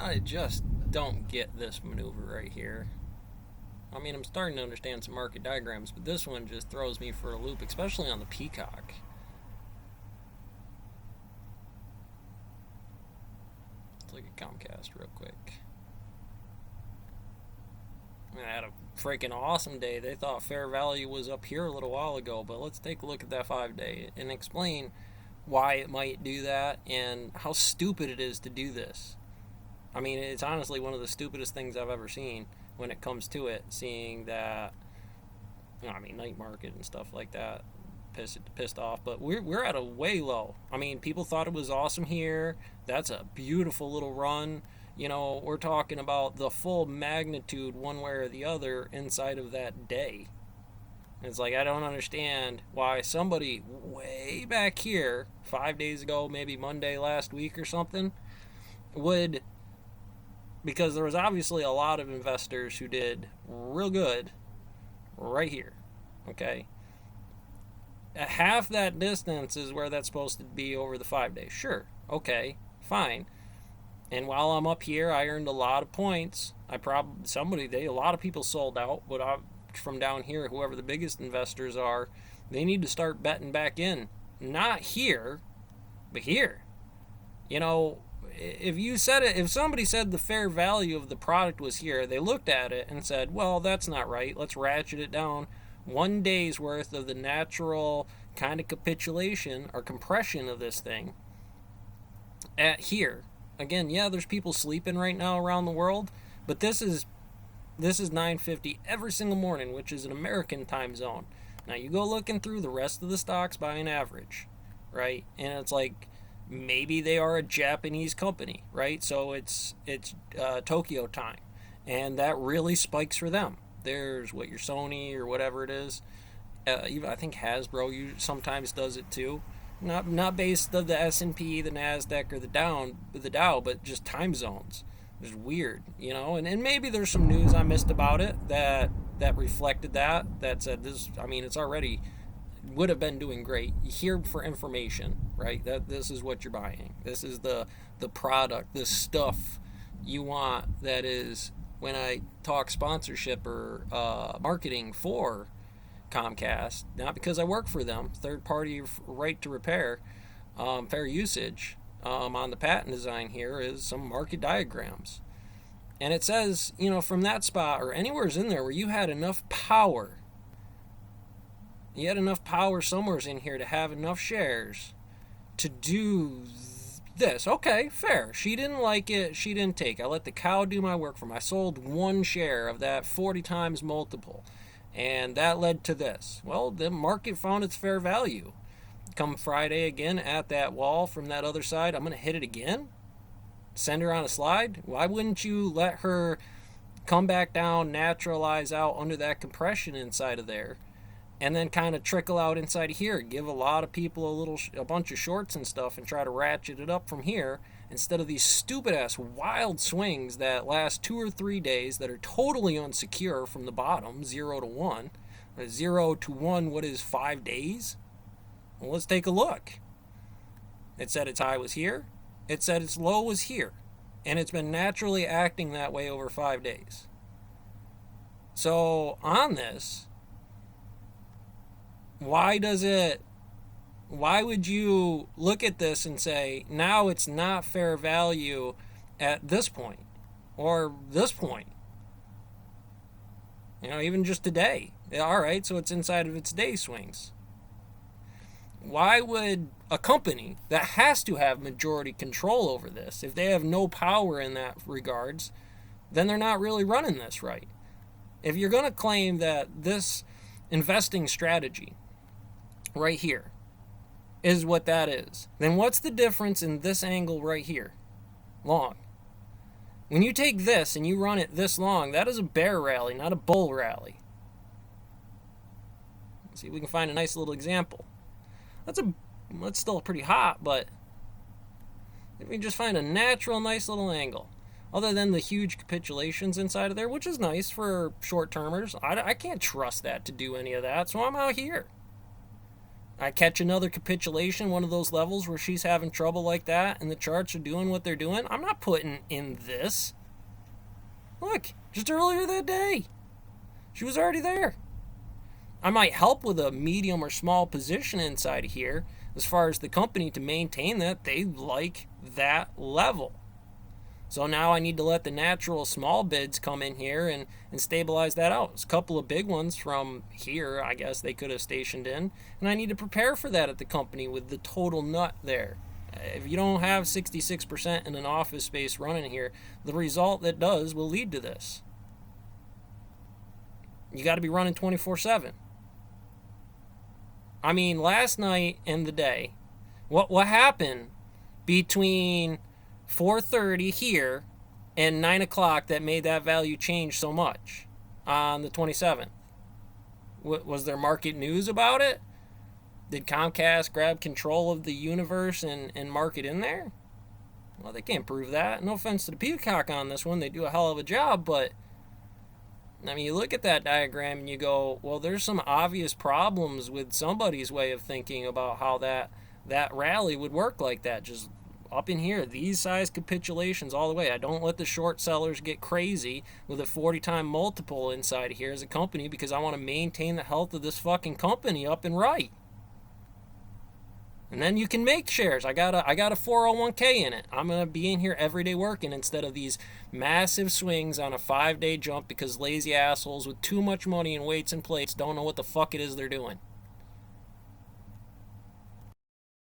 I just don't get this maneuver right here. I mean, I'm starting to understand some market diagrams, but this one just throws me for a loop, especially on the peacock. Let's look at Comcast real quick. I had a freaking awesome day. They thought fair value was up here a little while ago, but let's take a look at that 5 day and explain why it might do that and how stupid it is to do this. I mean, it's honestly one of the stupidest things I've ever seen when it comes to it, seeing that, I mean, night market and stuff like that pissed off, but we're at a way low. I mean, people thought it was awesome here. That's a beautiful little run. We're talking about the full magnitude one way or the other inside of that day. It's like I don't understand why somebody way back here 5 days ago, maybe Monday last week or something, would, because there was obviously a lot of investors who did real good right here. Okay, half that distance is where that's supposed to be over the 5 days. Sure, okay, fine. And while I'm up here, I earned a lot of points. A lot of people sold out, but from down here, whoever the biggest investors are, they need to start betting back in. Not here, but here. If somebody said the fair value of the product was here, they looked at it and said, well, that's not right. Let's ratchet it down 1 day's worth of the natural kind of capitulation or compression of this thing at here. Again, yeah, there's people sleeping right now around the world, but this is 9:50 every single morning, which is an American time zone. Now you go looking through the rest of the stocks by an average, right? And it's like maybe they are a Japanese company, right? So it's Tokyo time, and that really spikes for them. There's your Sony or whatever it is. Even I think Hasbro sometimes does it too. Not based on the S&P, the Nasdaq, or the Dow, but just time zones. It's weird, and maybe there's some news I missed about it that reflected that said this. I mean, it's already would have been doing great. You're here for information, right? That this is what you're buying. This is the product, the stuff you want. That is when I talk sponsorship or marketing for Comcast, not because I work for them, third party right to repair, fair usage. On the patent design here is some market diagrams. And it says, from that spot or anywhere's in there where you had enough power, somewhere's in here to have enough shares to do this. Okay, fair. She didn't like it. She didn't take. I let the cow do my work for me. I sold one share of that 40 times multiple. And that led to this. Well, the market found its fair value. Come Friday again at that wall from that other side, I'm going to hit it again? Send her on a slide? Why wouldn't you let her come back down, naturalize out under that compression inside of there, and then kind of trickle out inside of here? Give a lot of people a bunch of shorts and stuff and try to ratchet it up from here instead of these stupid-ass wild swings that last 2 or 3 days that are totally unsecure from the bottom, 0 to 1. 0 to 1, what is 5 days? Well, let's take a look. It said its high was here. It said its low was here. And it's been naturally acting that way over 5 days. So, on this, why would you look at this and say, now it's not fair value at this point or this point? Even just today. All right, so it's inside of its day swings. Why would a company that has to have majority control over this, if they have no power in that regards, then they're not really running this right? If you're going to claim that this investing strategy right here is what that is, then what's the difference in this angle right here? Long. When you take this and you run it this long, that is a bear rally, not a bull rally. Let's see if we can find a nice little example. That's still pretty hot, but if we just find a natural, nice little angle, other than the huge capitulations inside of there, which is nice for short-termers, I can't trust that to do any of that, so I'm out here. I catch another capitulation, one of those levels where she's having trouble like that and the charts are doing what they're doing, I'm not putting in this. Look, just earlier that day, she was already there. I might help with a medium or small position inside of here as far as the company to maintain that they like that level. So now I need to let the natural small bids come in here and stabilize that out. There's a couple of big ones from here, I guess they could have stationed in. And I need to prepare for that at the company with the total nut there. If you don't have 66% in an office space running here, the result that does will lead to this. You got to be running 24/7. I mean, last night and the day, what happened between 4:30 here and 9 o'clock that made that value change so much on the 27th? Was there market news about it? Did Comcast grab control of the universe and market in there? Well, they can't prove that. No offense to the Peacock on this one. They do a hell of a job, but I mean, you look at that diagram and you go, well, there's some obvious problems with somebody's way of thinking about how that rally would work like that. Just up in here, these size capitulations all the way. I don't let the short sellers get crazy with a 40-time multiple inside here as a company because I want to maintain the health of this fucking company up and right. And then you can make shares. I got a 401k in it. I'm going to be in here every day working instead of these massive swings on a 5-day jump because lazy assholes with too much money and weights and plates don't know what the fuck it is they're doing.